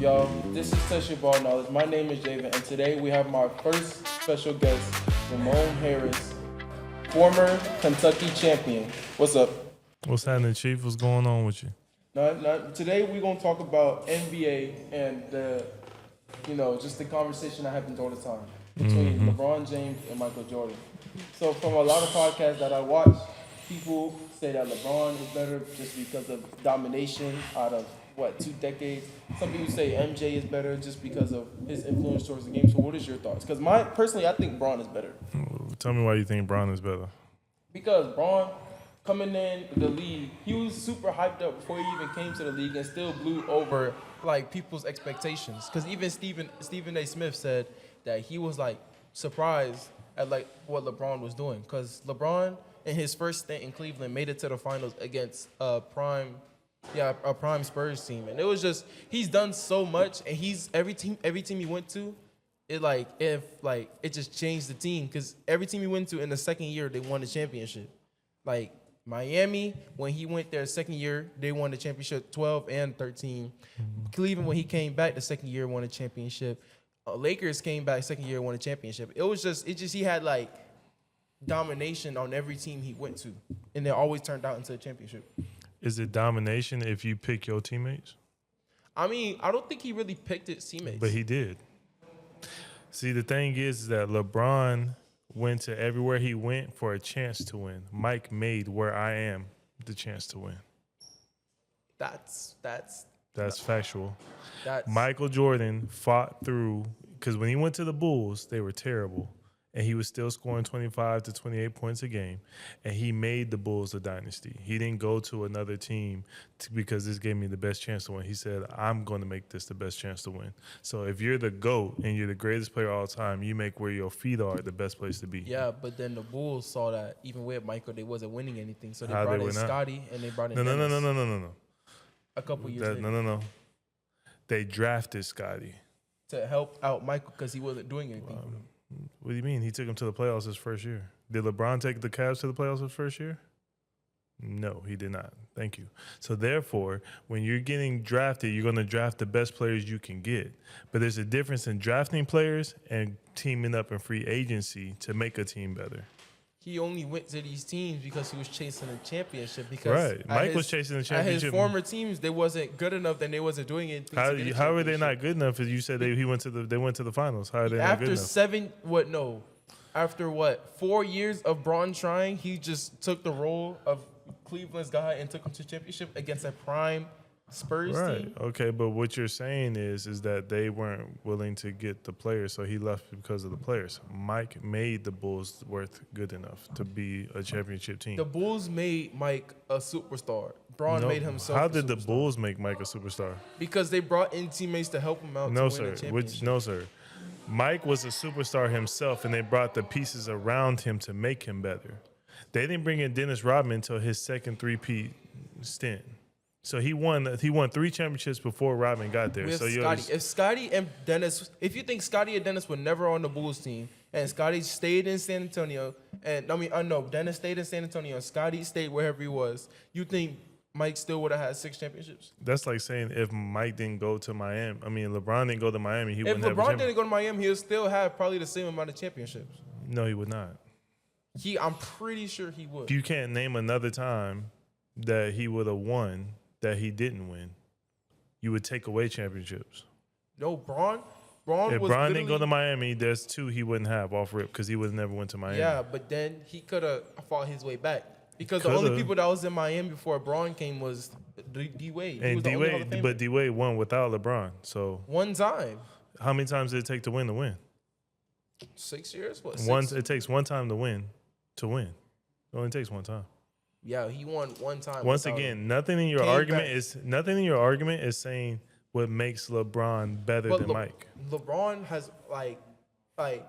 y'all? This is Session Ball Knowledge. My name is Javen, and today we have my first special guest, Ramon Harris, former Kentucky champion. What's up? What's happening, Chief? What's going on with you? Today we're gonna talk about NBA and just the conversation that happens all the time between LeBron James and Michael Jordan. So from a lot of podcasts that I watch, people say that LeBron is better just because of domination out of 2 decades. Some people say MJ is better just because of his influence towards the game. So what is your thoughts? Because personally, I think Braun is better. Tell me why you think Braun is better. Because Braun coming in the league, he was super hyped up before he even came to the league and still blew over people's expectations. Because even Stephen A. Smith said that he was surprised at what LeBron was doing. Because LeBron in his first stint in Cleveland made it to the finals against a prime Spurs team, and it was just he's done so much, and he's every team he went to, it just changed the team, because every team he went to in the second year they won the championship. Like Miami, when he went there second year, they won the championship 12 and 13. Cleveland, when he came back the second year, won a championship. Lakers came back second year, won a championship. He had domination on every team he went to, and it always turned out into a championship. Is it domination if you pick your teammates? I mean, I don't think he really picked his teammates. But he did. See, the thing is that LeBron went to everywhere he went for a chance to win. Mike made where I am the chance to win. That's factual. Michael Jordan fought through, because when he went to the Bulls, they were terrible. And he was still scoring 25 to 28 points a game. And he made the Bulls a dynasty. He didn't go to another team because this gave me the best chance to win. He said, I'm going to make this the best chance to win. So if you're the GOAT and you're the greatest player of all time, you make where your feet are the best place to be. Yeah, but then the Bulls saw that even with Michael, they wasn't winning anything. So they brought in Scottie and they brought in Dennis. No. A couple years later. No. They drafted Scottie. To help out Michael because he wasn't doing anything for them. What do you mean? He took him to the playoffs his first year. Did LeBron take the Cavs to the playoffs his first year? No, he did not. Thank you. So therefore, when you're getting drafted, you're going to draft the best players you can get. But there's a difference in drafting players and teaming up in free agency to make a team better. He only went to these teams because he was chasing a championship. Because Mike was chasing the championship. At his former teams, they wasn't good enough, and they wasn't doing anything. How are they not good enough? If you said they went to the finals, how are they not good enough? After 4 years of Braun trying, he just took the role of Cleveland's guy and took him to championship against a prime Spurs team. Okay, but what you're saying is that they weren't willing to get the players, so he left because of the players. Mike made the Bulls worth good enough to be a championship team. The Bulls made Mike a superstar. Braun made himself. How did the Bulls make Mike a superstar? Because they brought in teammates to help him out. No, sir. No, sir. Mike was a superstar himself, and they brought the pieces around him to make him better. They didn't bring in Dennis Rodman until his second three-peat stint. So he won 3 championships before Rodman got there. If Scottie and Dennis, if you think Scottie and Dennis were never on the Bulls team, and Scottie stayed in San Antonio, Dennis stayed in San Antonio, and Scottie stayed wherever he was, you think Mike still would have had 6 championships? That's like saying if Mike didn't go to Miami, LeBron didn't go to Miami, he wouldn't have a championship. If LeBron didn't go to Miami, he would still have probably the same amount of championships. No, he would not. I'm pretty sure he would. You can't name another time that he would have won that he didn't win. You would take away championships. No, Braun. If Braun didn't go to Miami, there's 2 he wouldn't have off rip because he would have never went to Miami. Yeah, but then he could have fought his way back because the only people that was in Miami before Braun came was D-Wade. And D-Wade won without LeBron. So one time. How many times did it take to win? 6 years. What? It takes one time to win. It only takes one time. Yeah, he won one time. Once again, nothing in your argument is saying what makes LeBron better than Mike. LeBron has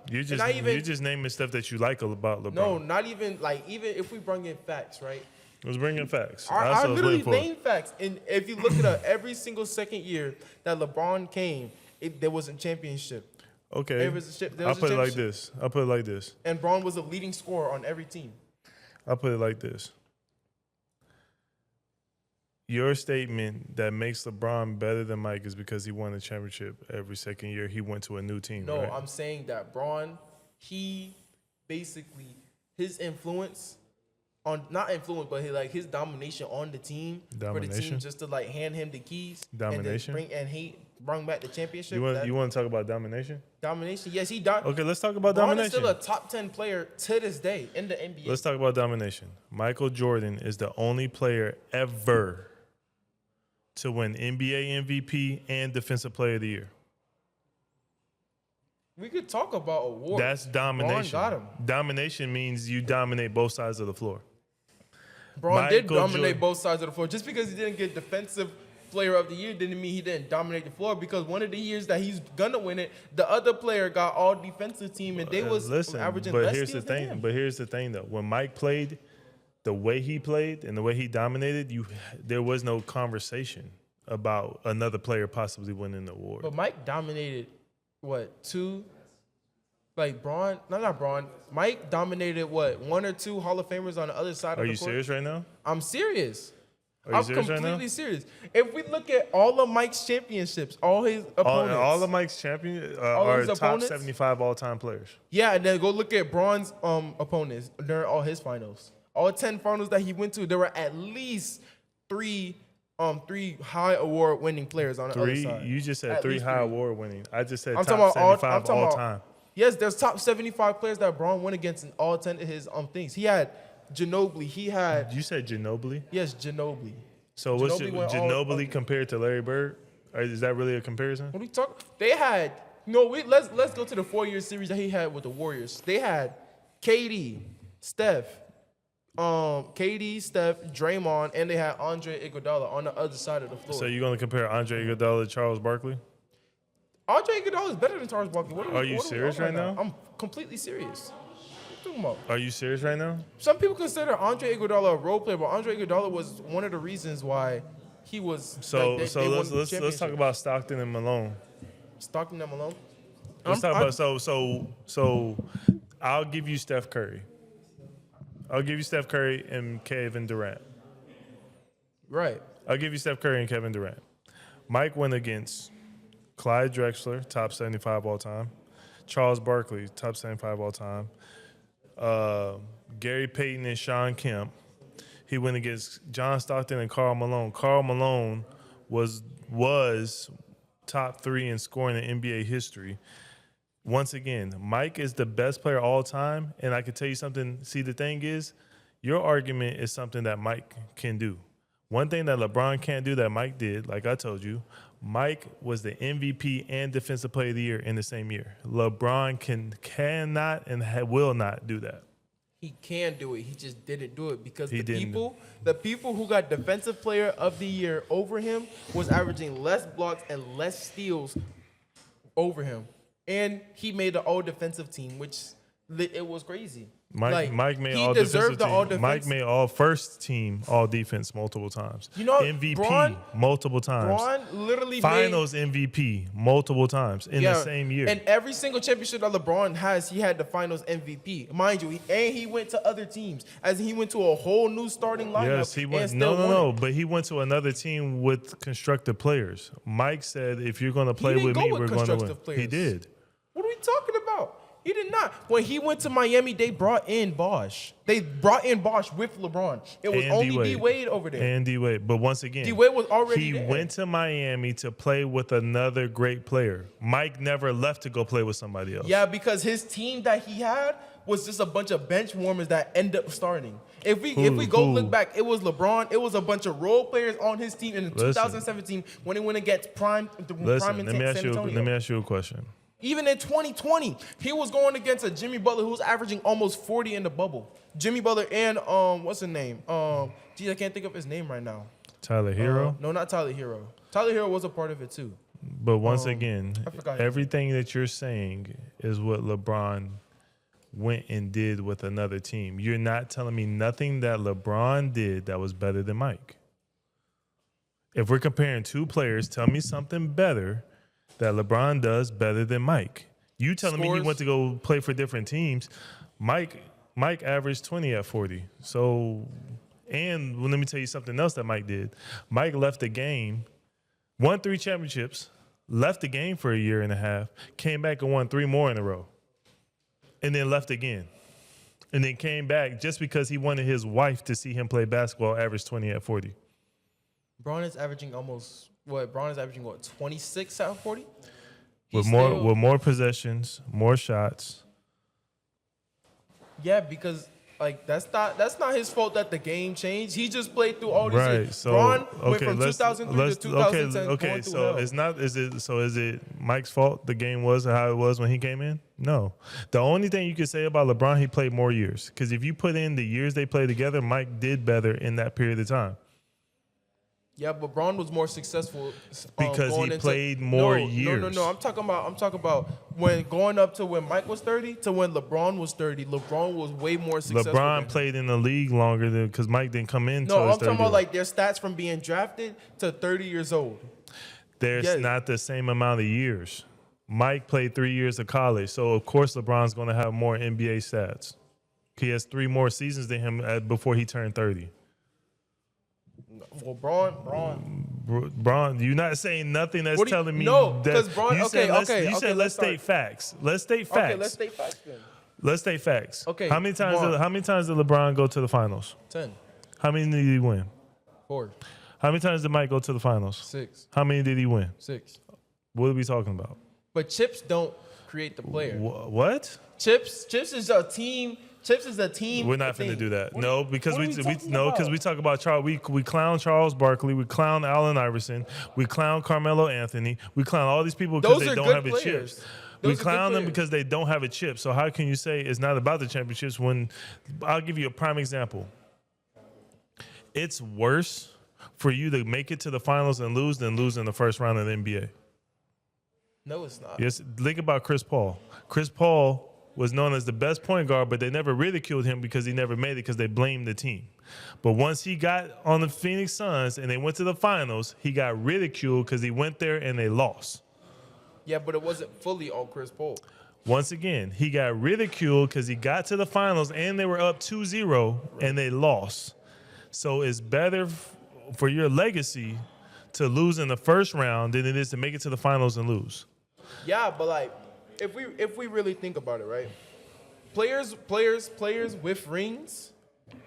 you're just naming stuff that you like about LeBron. No, not even even if we bring in facts, right? Let's bring in facts. I literally named facts, and if you look at every single second year that LeBron came, there was a championship. Okay, I'll put it like this. And Braun was a leading scorer on every team. I'll put it like this. Your statement that makes LeBron better than Mike is because he won a championship every second year he went to a new team. No, right? I'm saying that Braun, he basically his influence on not influence, but his domination on the team for the team just to like hand him the keys. Domination. And he bring back the championship. You want to talk about domination? Domination. Yes, Okay, let's talk about Braun domination. is still a top 10 player to this day in the NBA. Let's talk about domination. Michael Jordan is the only player ever to win NBA MVP and Defensive Player of the Year. We could talk about awards. That's domination. Braun got him. Domination means you dominate both sides of the floor. Braun did dominate both sides of the floor. Just because he didn't get Defensive Player of the Year didn't mean he didn't dominate the floor, because one of the years that he's gonna win it, the other player got all defensive team and they was averaging less steals than him. But here's the thing though. When Mike played the way he played and the way he dominated, there was no conversation about another player possibly winning the award. But Mike dominated two? Like Braun, not Braun. Mike dominated one or two Hall of Famers on the other side of the court. Are you serious right now? I'm serious. Are you serious right now? I'm completely serious. If we look at all of Mike's championships, all his opponents. All of Mike's champions are top 75 all-time players. Yeah, and then go look at Braun's opponents during all his finals. All 10 finals that he went to, there were at least three high award winning players on the other side. You just said three high award winning. I just said I'm top talking about 75 all time. Yes, there's top 75 players that Braun went against in all 10 of his things. He had Ginobili. You said Ginobili? Yes, Ginobili. So what's Ginobili compared to Larry Bird? Or is that really a comparison? What are we talking? They had let's go to the 4-year series that he had with the Warriors. They had KD, Steph, Draymond, and they had Andre Iguodala on the other side of the floor. So you're gonna compare Andre Iguodala to Charles Barkley? Andre Iguodala is better than Charles Barkley. Are you serious right now? I'm completely serious. What are you talking about? Are you serious right now? Some people consider Andre Iguodala a role player, but Andre Iguodala was one of the reasons why he was. Let's talk about Stockton and Malone. Stockton and Malone. Let's talk about so. I'll give you Steph Curry. And Kevin Durant. Right. I'll give you Steph Curry and Kevin Durant. Mike went against Clyde Drexler, top 75 all time. Charles Barkley, top 75 all time. Gary Payton and Sean Kemp. He went against John Stockton and Karl Malone. Karl Malone was top 3 in scoring in NBA history. Once again, Mike is the best player all time, and I can tell you something. See, the thing is, your argument is something that Mike can do. One thing that LeBron can't do that Mike did, like I told you, Mike was the MVP and Defensive Player of the Year in the same year. LeBron cannot and will not do that. He can do it. He just didn't do it because the people who got Defensive Player of the Year over him was averaging less blocks and less steals over him. And he made the all-defensive team, which it was crazy. Mike made all defensive team. Mike made all first team, all defense multiple times. MVP multiple times. Braun literally Finals MVP multiple times in the same year. And every single championship that LeBron has, he had the Finals MVP, mind you. And he went to other teams, as he went to a whole new starting lineup. Yes, he went. No. But he went to another team with constructive players. Mike said, "If you're going to play with me, we're going to win." Players. He did. What are we talking about? He did not. When he went to Miami, they brought in Bosh. They brought in Bosh with LeBron. It was only D-Wade over there. And D-Wade. But once again, D-Wade was already there. He went to Miami to play with another great player. Mike never left to go play with somebody else. Yeah, because his team that he had was just a bunch of bench warmers that end up starting. If we go look back, it was LeBron. It was a bunch of role players on his team in 2017 when he went against Prime in San Antonio. Let me ask you a question. Even in 2020, he was going against a Jimmy Butler who was averaging almost 40 in the bubble. Jimmy Butler and what's his name? I can't think of his name right now. Tyler Hero? No, not Tyler Hero. Tyler Hero was a part of it too. But once again, everything that you're saying is what LeBron went and did with another team. You're not telling me nothing that LeBron did that was better than Mike. If we're comparing two players, tell me something better that LeBron does better than Mike. You telling me he went to go play for different teams. Mike averaged 20 at 40. So, And let me tell you something else that Mike did. Mike left the game, won 3 championships, left the game for a year and a half, came back and won 3 more in a row, and then left again. And then came back just because he wanted his wife to see him play basketball, average 20 at 40. Braun is averaging Braun is averaging 26 out of 40? With more possessions, more shots. Yeah, because like that's not his fault that the game changed. He just played through all these years. So Braun went from 2003 to 2010. Okay, so is it Mike's fault the game was how it was when he came in? No. The only thing you could say about LeBron, he played more years. Because if you put in the years they played together, Mike did better in that period of time. Yeah, but Braun was more successful because he played more years. No. I'm talking about when going up to when Mike was 30 to when LeBron was 30. LeBron was way more successful. LeBron played in the league longer than because Mike didn't come in. No, I'm talking about like their stats from being drafted to 30 years old. There's not the same amount of years. Mike played 3 years of college, so of course LeBron's going to have more NBA stats. He has 3 more seasons than him before he turned 30. Well, Braun. You're not saying nothing that's telling me. No, because Braun. You said let's state facts. Let's state facts. Okay, let's state facts then. Let's state facts. Okay. How many times did LeBron go to the finals? 10. How many did he win? 4. How many times did Mike go to the finals? 6. How many did he win? 6. What are we talking about? But chips don't create the player. What? Chips is a team. Chips is a team. We're not finna do that. No, because we talk about Charles. We clown Charles Barkley. We clown Allen Iverson. We clown Carmelo Anthony. We clown all these people because they don't have a chip. We clown them because they don't have a chip. So how can you say it's not about the championships when I'll give you a prime example. It's worse for you to make it to the finals and lose than lose in the first round of the NBA. No, it's not. Yes, think about Chris Paul. Chris Paul was known as the best point guard, but they never ridiculed him because he never made it because they blamed the team. But once he got on the Phoenix Suns and they went to the finals, he got ridiculed because he went there and they lost. Yeah, but it wasn't fully on Chris Paul. Once again, he got ridiculed because he got to the finals and they were up 2-0 and they lost. So it's better for your legacy to lose in the first round than it is to make it to the finals and lose. Yeah, but like, if we really think about it, right? Players with rings,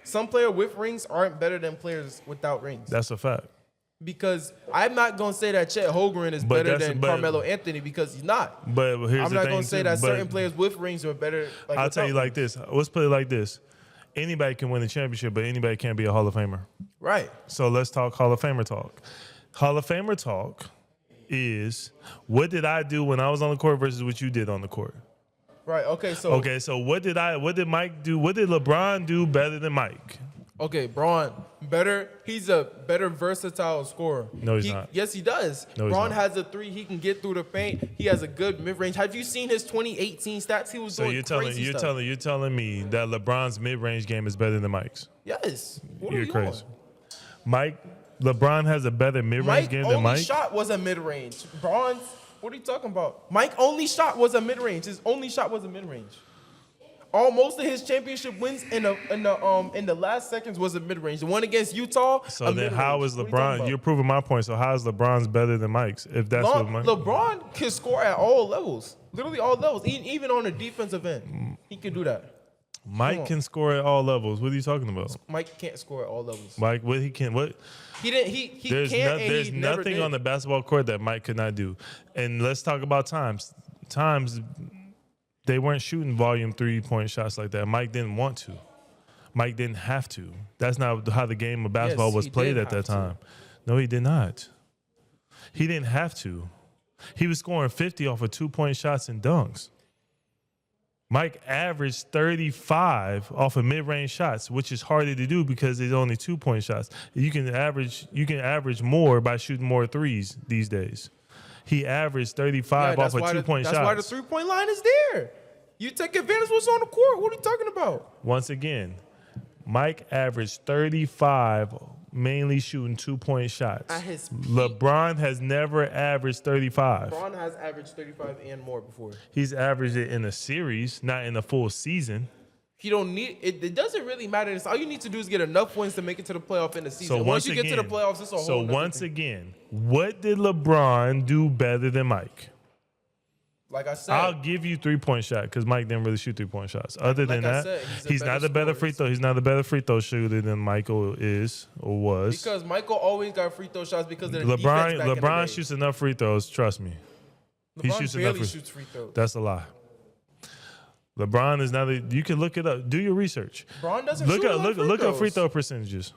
some players with rings aren't better than players without rings. That's a fact. Because I'm not gonna say that Chet Holmgren is better than Carmelo Anthony because he's not. But here's I'm not gonna say that certain players with rings are better. Like, I'll tell you like this. Let's put it like this. Anybody can win a championship, but anybody can't be a Hall of Famer. Right. So let's talk Hall of Famer talk. Hall of Famer talk is what did I do when I was on the court versus what you did on the court. Right. Okay. So what did Mike do? What did LeBron do better than Mike? Okay, Braun better. He's a better versatile scorer. No, he's not. Yes, he does. No, Braun has a 3. He can get through the paint. He has a good mid range. Have you seen his 2018 stats? He was doing crazy stuff. So you're telling me that LeBron's mid range game is better than Mike's? Yes. You're crazy. LeBron has a better mid range game than Mike. Mike's only shot was a mid range. Braun's. What are you talking about? Mike only shot was a mid range. His only shot was a mid range. Most of his championship wins in the last seconds was a mid range. The one against Utah. So then, how is LeBron? You're proving my point. So how is LeBron's better than Mike's? If that's what Mike. LeBron can score at all levels, literally all levels, even on the defensive end. He can do that. Mike can score at all levels. What are you talking about? Mike can't score at all levels. Mike, what he can? What? He didn't. He can't. There's nothing on the basketball court that Mike could not do. And let's talk about times. They weren't shooting volume 3-point shots like that. Mike didn't want to. Mike didn't have to. That's not how the game of basketball was played at that time. No, he did not. He didn't have to. He was scoring 50 off of 2-point shots and dunks. Mike averaged 35 off of mid-range shots, which is harder to do because it's only 2-point shots. You can average more by shooting more threes these days. He averaged 35 off of 2-point shots. That's why the 3-point line is there. You take advantage of what's on the court. What are you talking about? Once again, Mike averaged 35, mainly shooting 2-point shots. At his peak, LeBron has never averaged 35. LeBron has averaged 35 and more before. He's averaged it in a series, not in a full season. He don't need it. It doesn't really matter. It's all you need to do is get enough wins to make it to the playoff in the season. So once you get to the playoffs, it's a whole. So once again, what did LeBron do better than Mike? Like I said, I'll give you 3-point shot because Mike didn't really shoot 3-point shots. Other than that, he's not a better free throw. He's not a better free throw shooter than Michael is or was. Because Michael always got free throw shots because of the defense back in the day. LeBron shoots enough free throws. Trust me. He shoots free throws. That's a lie. LeBron is not. You can look it up. Do your research. LeBron doesn't shoot a lot of free throws. Look up free throw percentages.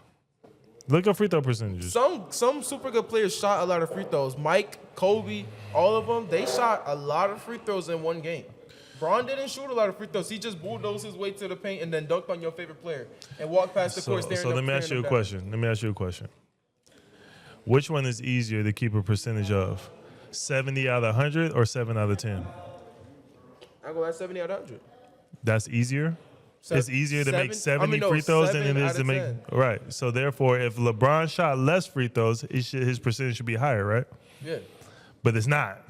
Look up free throw percentages. Some super good players shot a lot of free throws. Mike, Kobe, all of them, they shot a lot of free throws in one game. Bron didn't shoot a lot of free throws. He just bulldozed his way to the paint and then dunked on your favorite player and walked past the court staring. So let me ask you a question. Which one is easier to keep a percentage of? 70 out of 100 or 7 out of 10? I go at 70 out of 100. That's easier? It's easier to make 70 free throws than it is to make. 10. Right. So therefore, if LeBron shot less free throws, his percentage should be higher, right? Yeah. But it's not.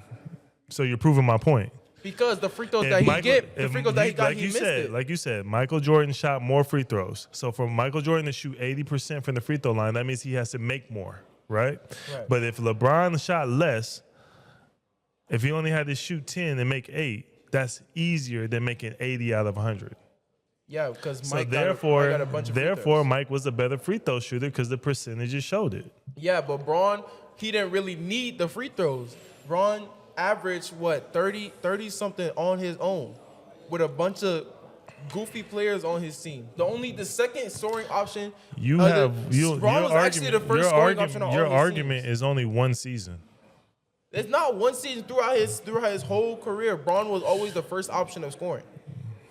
So you're proving my point. Because the free throws that he get, the free throws that he got, he missed it. Like you said, Michael Jordan shot more free throws. So for Michael Jordan to shoot 80% from the free throw line, that means he has to make more, right? But if LeBron shot less, if he only had to shoot 10 and make 8, that's easier than making 80 out of 100. Yeah, because Mike got a bunch of free throws. Mike was a better free throw shooter because the percentages showed it. Yeah, but Bron, he didn't really need the free throws. Bron averaged, 30 something on his own with a bunch of goofy players on his team. The second scoring option. Bron was actually the first scoring option on all his Your argument teams. is only one season. It's not one season throughout his whole career. Bron was always the first option of scoring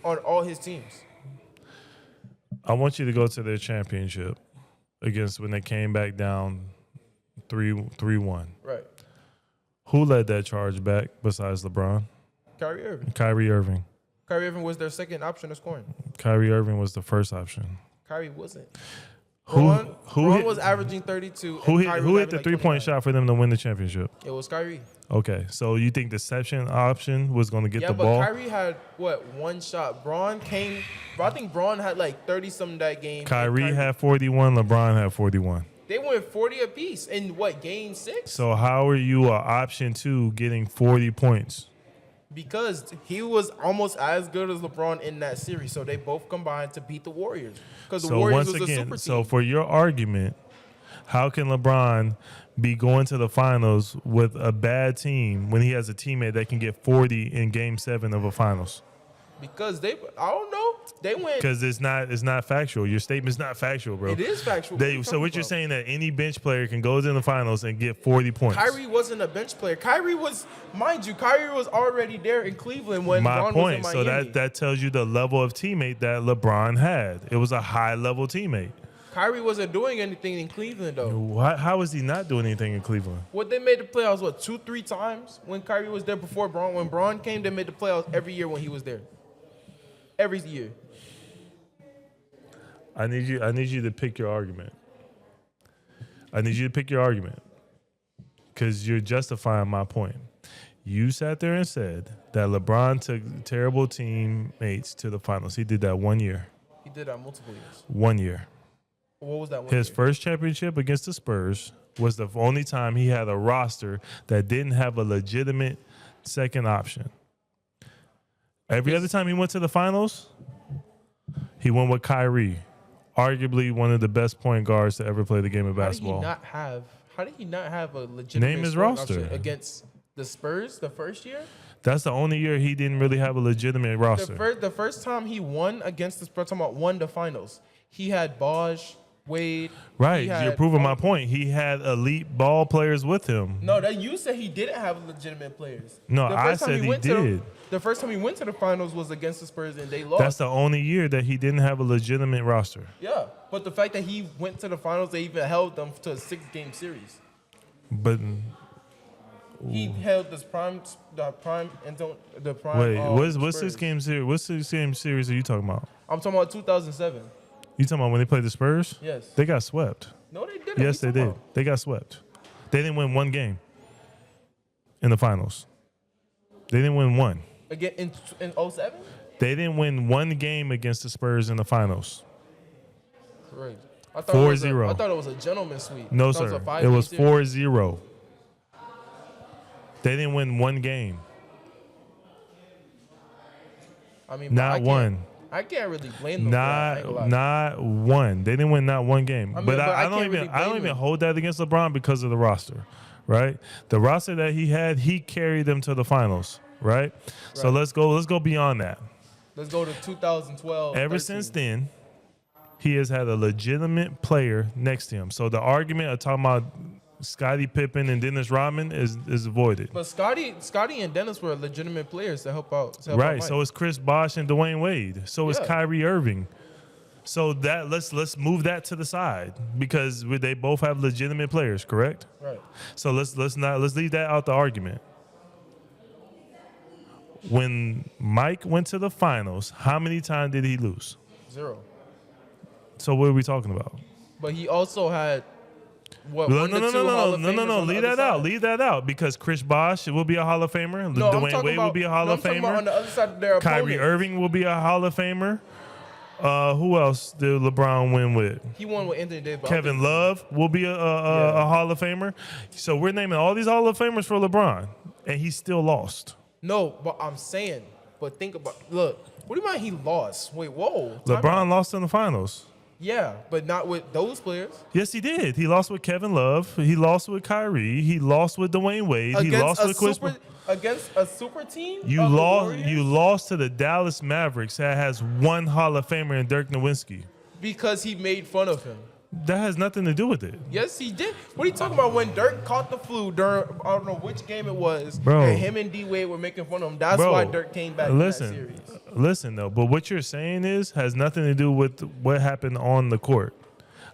on all his teams. I want you to go to their championship against when they came back down 3-1. Right. Who led that charge back besides LeBron? Kyrie Irving. Kyrie Irving was their second option of scoring. Kyrie Irving was the first option. Kyrie wasn't. Bron was averaging 32. Who hit the 3-point shot for them to win the championship? It was Kyrie. Okay, so you think the deception option was going to get the ball? Yeah, but Kyrie had, one shot. I think Bron had 30-something that game. Kyrie had 41, LeBron had 41. They went 40 apiece in, game 6? So how are you option 2 getting 40 points? Because he was almost as good as LeBron in that series. So they both combined to beat the Warriors. Because the Warriors was a super team. So for your argument, how can LeBron be going to the finals with a bad team when he has a teammate that can get 40 in Game 7 of a finals? Because I don't know. They went. Because it's not factual. Your statement's not factual, bro. It is factual. So what you're saying that any bench player can go to the finals and get 40 points? Kyrie wasn't a bench player. Kyrie was already there in Cleveland when LeBron was in Miami. So that tells you the level of teammate that LeBron had. It was a high level teammate. Kyrie wasn't doing anything in Cleveland, though. How was he not doing anything in Cleveland? They made the playoffs, 2-3 times when Kyrie was there before Bron. When Bron came, they made the playoffs every year when he was there. Every year. I need you to pick your argument. Because you're justifying my point. You sat there and said that LeBron took terrible teammates to the finals. He did that 1 year. He did that multiple years. 1 year. What was that one His year? first championship against the Spurs was the only time he had a roster that didn't have a legitimate second option. Every other time he went to the finals, he went with Kyrie, arguably one of the best point guards to ever play the game of basketball. How did he not have a legitimate Name his roster against the Spurs the first year? That's the only year he didn't really have a legitimate roster. The first time he won against the Spurs, won the finals, he had Bosh, Wade. Right, you're proving my point. He had elite ball players with him. No, you said he didn't have legitimate players. No, I said he did. The first time he went to the finals was against the Spurs, and they lost. That's the only year that he didn't have a legitimate roster. Yeah, but the fact that he went to the finals, they even held them to a 6-game series. But he held the prime. Wait, what's 6-game series? What 6-game series are you talking about? I'm talking about 2007. You talking about when they played the Spurs? Yes. They got swept. No, they didn't. Yes, they did. They got swept. They didn't win one game in the finals. They didn't win one. Again in 07? They didn't win one game against the Spurs in the finals. Correct. 4-0. I thought it was a gentleman's sweep. No, sir. It was 4-0. They didn't win one game. I mean, not one. I can't really blame them. Not one. They didn't win not one game. I mean, but I don't even hold that against LeBron because of the roster, right? The roster that he had, he carried them to the finals, right? So let's go beyond that. Let's go to 2012. Ever since then, he has had a legitimate player next to him. So the argument of talking about Scottie Pippen and Dennis Rodman is avoided. But Scottie and Dennis were legitimate players to help out. Right. So is Chris Bosh and Dwayne Wade. So is Kyrie Irving. So that let's move that to the side because they both have legitimate players, correct? Right. So let's leave that out the argument. When Mike went to the finals, how many times did he lose? 0. So what are we talking about? But he also had No. Leave that out because Chris Bosh will be a Hall of Famer. Dwayne Wade will be a Hall of Famer. On the other side of their Kyrie opponents. Irving will be a Hall of Famer. Who else did LeBron win with? He won with Anthony Davis. Kevin Love will be a Hall of Famer. So we're naming all these Hall of Famers for LeBron, and he still lost. No, but I'm saying, think about, look, what do you mean he lost? Wait, whoa. LeBron lost in the finals. Yeah, but not with those players. Yes, he did. He lost with Kevin Love. He lost with Kyrie. He lost with Dwayne Wade. He lost with Chris. Against a super team? You lost to the Dallas Mavericks that has one Hall of Famer in Dirk Nowitzki. Because he made fun of him. That has nothing to do with it. Yes, he did. What are you talking about? When Dirk caught the flu during, I don't know which game it was, bro, and him and D-Wade were making fun of him. That's why Dirk came back in that series. Listen, though, but what you're saying has nothing to do with what happened on the court.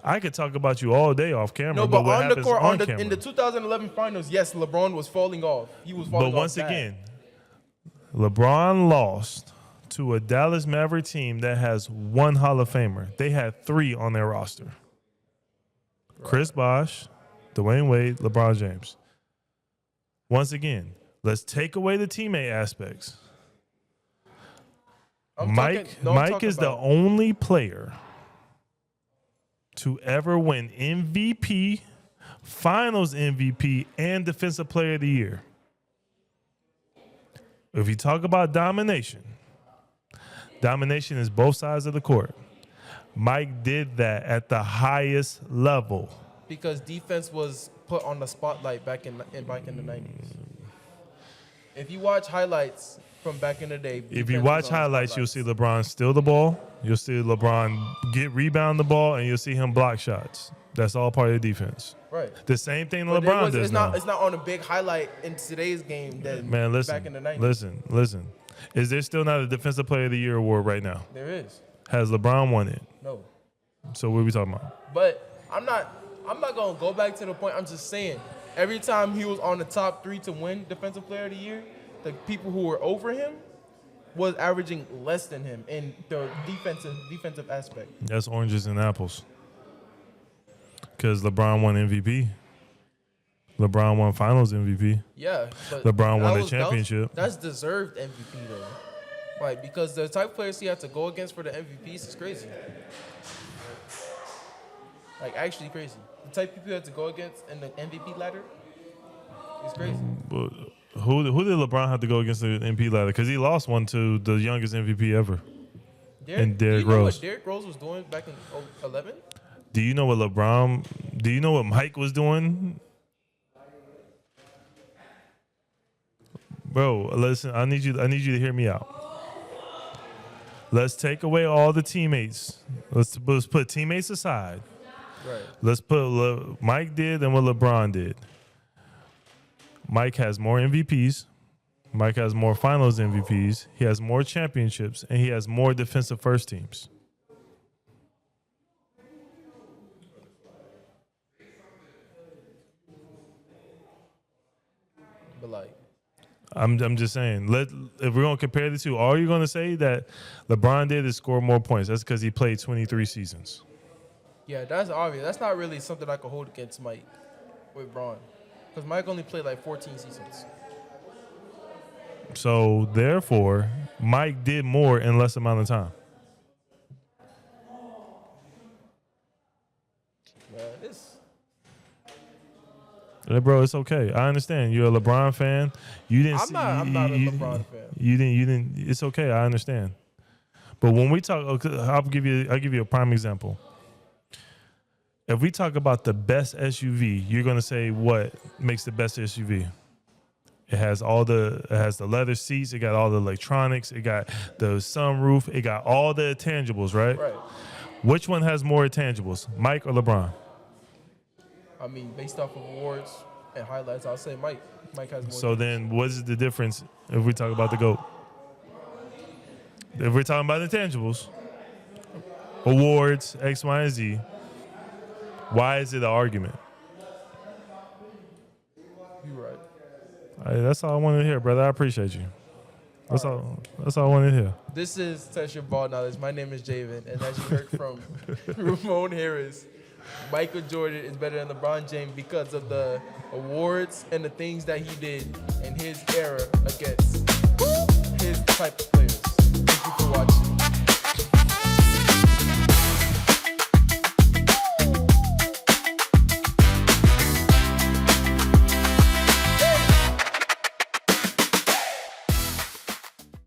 I could talk about you all day off camera. No, but what on the court, camera? in the 2011 finals, yes, LeBron was falling off. He was falling off. But once again, LeBron lost to a Dallas Maverick team that has one Hall of Famer. They had 3 on their roster. Chris Bosh, Dwayne Wade, LeBron James. Once again, let's take away the teammate aspects. Mike is the only player to ever win MVP, Finals MVP, and Defensive Player of the Year. If you talk about domination is both sides of the court. Mike did that at the highest level. Because defense was put on the spotlight back in the 90s. If you watch highlights from back in the day. If you watch highlights, you'll see LeBron steal the ball. You'll see LeBron rebound the ball, and you'll see him block shots. That's all part of the defense. Right. The same thing LeBron does now. It's not on a big highlight in today's game than back in the 90s. Listen. Is there still not a Defensive Player of the Year award right now? There is. Has LeBron won it? No. So what are we talking about? But I'm not gonna go back to the point. I'm just saying, every time he was on the top 3 to win Defensive Player of the Year, the people who were over him was averaging less than him in the defensive aspect. That's oranges and apples. Because LeBron won MVP. LeBron won Finals MVP. Yeah, but LeBron won the championship. That's deserved MVP though. Like, because the type of players he had to go against for the MVPs is crazy. Like, actually crazy. The type of people he had to go against in the MVP ladder is crazy. But who did LeBron have to go against the MVP ladder? Because he lost one to the youngest MVP ever. Derrick Rose. Do you know what Derrick Rose was doing back in 2011? Do you know what Mike was doing? Bro, listen, I need you to hear me out. Let's take away all the teammates. Let's put teammates aside. Right. Let's put what Mike did and what LeBron did. Mike has more MVPs. Mike has more Finals MVPs. He has more championships, and he has more defensive first teams. But like, I'm just saying, if we're going to compare the two, all you're going to say that LeBron did is score more points. That's because he played 23 seasons. Yeah, that's obvious. That's not really something I could hold against Mike with Braun. Because Mike only played like 14 seasons. So, therefore, Mike did more in less amount of time. Man, this. Hey, bro, it's okay. I understand. You're a LeBron fan. You didn't. I'm not a LeBron fan. You didn't. It's okay. I understand. But when we talk, okay, I'll give you a prime example. If we talk about the best SUV, you're gonna say what makes the best SUV? It has the leather seats. It got all the electronics. It got the sunroof. It got all the intangibles, right? Right. Which one has more intangibles, Mike or LeBron? I mean, based off of awards and highlights, I'll say Mike. Mike has more. So then, what is the difference if we talk about the GOAT? If we're talking about intangibles, awards, X, Y, and Z, why is it an argument? You're right. Hey, that's all I wanted to hear, brother. I appreciate you. That's all I wanted to hear. This is Test Your Ball Knowledge. My name is Javen, and as you heard from Ramon Harris, Michael Jordan is better than LeBron James because of the awards and the things that he did in his era against